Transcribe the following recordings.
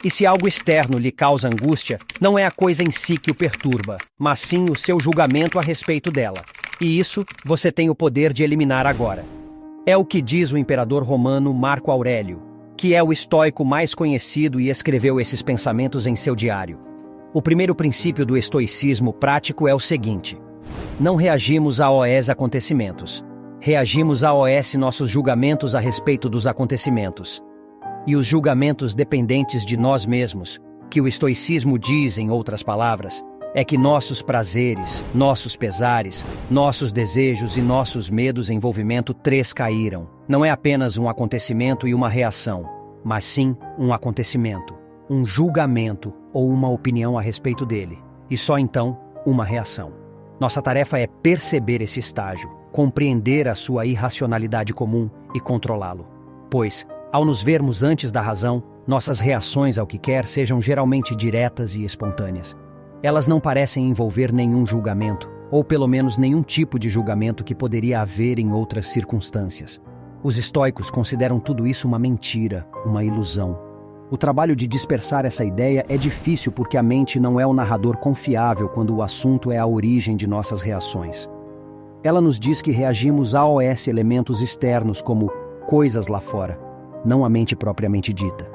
E se algo externo lhe causa angústia, não é a coisa em si que o perturba, mas sim o seu julgamento a respeito dela. E isso você tem o poder de eliminar agora. É o que diz o imperador romano Marco Aurélio, que é o estoico mais conhecido e escreveu esses pensamentos em seu diário. O primeiro princípio do estoicismo prático é o seguinte: não reagimos a acontecimentos. Reagimos a nossos julgamentos a respeito dos acontecimentos. E os julgamentos dependentes de nós mesmos, que o estoicismo diz, em outras palavras, é que nossos prazeres, nossos pesares, nossos desejos e nossos medos envolvimento 3 caíram. Não é apenas um acontecimento e uma reação, mas sim um acontecimento, um julgamento ou uma opinião a respeito dele, e só então uma reação. Nossa tarefa é perceber esse estágio, compreender a sua irracionalidade comum e controlá-lo. Pois, ao nos vermos antes da razão, nossas reações ao que quer sejam geralmente diretas e espontâneas. Elas não parecem envolver nenhum julgamento, ou pelo menos nenhum tipo de julgamento que poderia haver em outras circunstâncias. Os estoicos consideram tudo isso uma mentira, uma ilusão. O trabalho de dispersar essa ideia é difícil porque a mente não é um narrador confiável quando o assunto é a origem de nossas reações. Ela nos diz que reagimos a elementos externos como coisas lá fora, não a mente propriamente dita.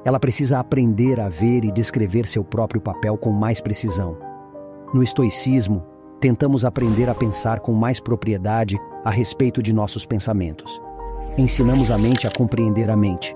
Ela precisa aprender a ver e descrever seu próprio papel com mais precisão. No estoicismo, tentamos aprender a pensar com mais propriedade a respeito de nossos pensamentos. Ensinamos a mente a compreender a mente,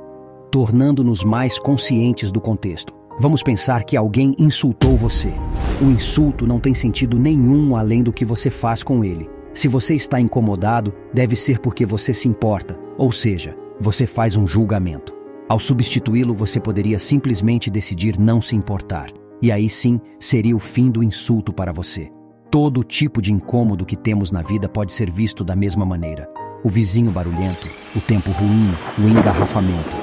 tornando-nos mais conscientes do contexto. Vamos pensar que alguém insultou você. O insulto não tem sentido nenhum além do que você faz com ele. Se você está incomodado, deve ser porque você se importa, ou seja, você faz um julgamento. Ao substituí-lo, você poderia simplesmente decidir não se importar. E aí sim, seria o fim do insulto para você. Todo tipo de incômodo que temos na vida pode ser visto da mesma maneira. O vizinho barulhento, o tempo ruim, o engarrafamento.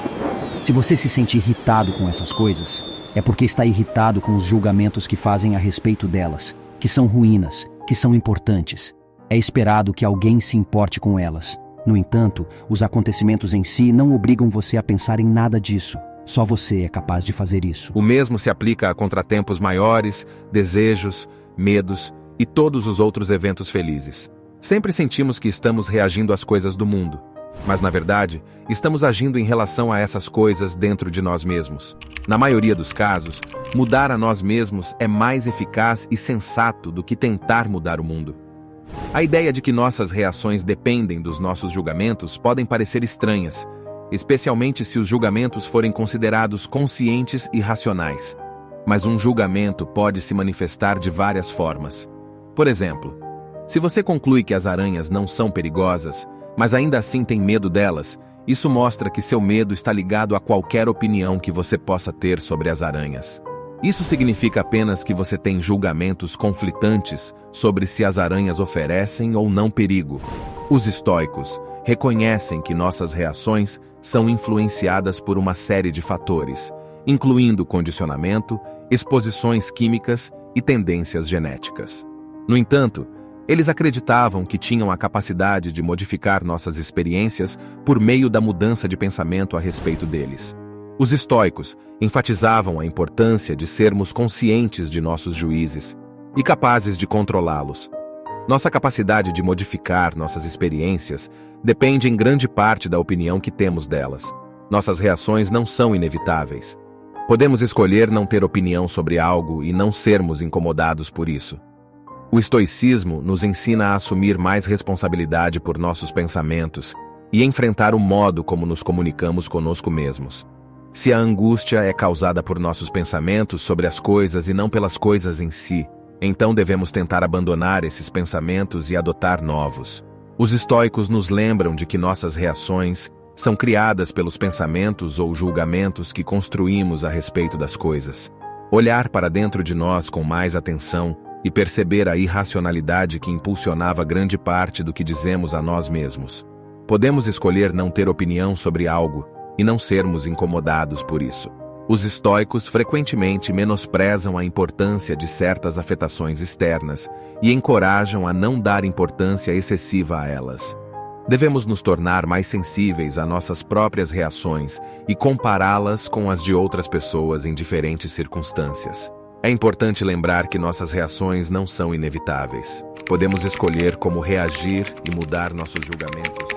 Se você se sente irritado com essas coisas, é porque está irritado com os julgamentos que fazem a respeito delas, que são ruínas, que são importantes. É esperado que alguém se importe com elas. No entanto, os acontecimentos em si não obrigam você a pensar em nada disso. Só você é capaz de fazer isso. O mesmo se aplica a contratempos maiores, desejos, medos e todos os outros eventos felizes. Sempre sentimos que estamos reagindo às coisas do mundo, mas na verdade, estamos agindo em relação a essas coisas dentro de nós mesmos. Na maioria dos casos, mudar a nós mesmos é mais eficaz e sensato do que tentar mudar o mundo. A ideia de que nossas reações dependem dos nossos julgamentos podem parecer estranhas, especialmente se os julgamentos forem considerados conscientes e racionais. Mas um julgamento pode se manifestar de várias formas. Por exemplo, se você conclui que as aranhas não são perigosas, mas ainda assim tem medo delas, isso mostra que seu medo está ligado a qualquer opinião que você possa ter sobre as aranhas. Isso significa apenas que você tem julgamentos conflitantes sobre se as aranhas oferecem ou não perigo. Os estoicos reconhecem que nossas reações são influenciadas por uma série de fatores, incluindo condicionamento, exposições químicas e tendências genéticas. No entanto, eles acreditavam que tinham a capacidade de modificar nossas experiências por meio da mudança de pensamento a respeito deles. Os estoicos enfatizavam a importância de sermos conscientes de nossos juízes e capazes de controlá-los. Nossa capacidade de modificar nossas experiências depende em grande parte da opinião que temos delas. Nossas reações não são inevitáveis. Podemos escolher não ter opinião sobre algo e não sermos incomodados por isso. O estoicismo nos ensina a assumir mais responsabilidade por nossos pensamentos e enfrentar o modo como nos comunicamos conosco mesmos. Se a angústia é causada por nossos pensamentos sobre as coisas e não pelas coisas em si, então devemos tentar abandonar esses pensamentos e adotar novos. Os estoicos nos lembram de que nossas reações são criadas pelos pensamentos ou julgamentos que construímos a respeito das coisas. Olhar para dentro de nós com mais atenção e perceber a irracionalidade que impulsionava grande parte do que dizemos a nós mesmos. Podemos escolher não ter opinião sobre algo e não sermos incomodados por isso. Os estoicos frequentemente menosprezam a importância de certas afetações externas e encorajam a não dar importância excessiva a elas. Devemos nos tornar mais sensíveis a nossas próprias reações e compará-las com as de outras pessoas em diferentes circunstâncias. É importante lembrar que nossas reações não são inevitáveis. Podemos escolher como reagir e mudar nossos julgamentos.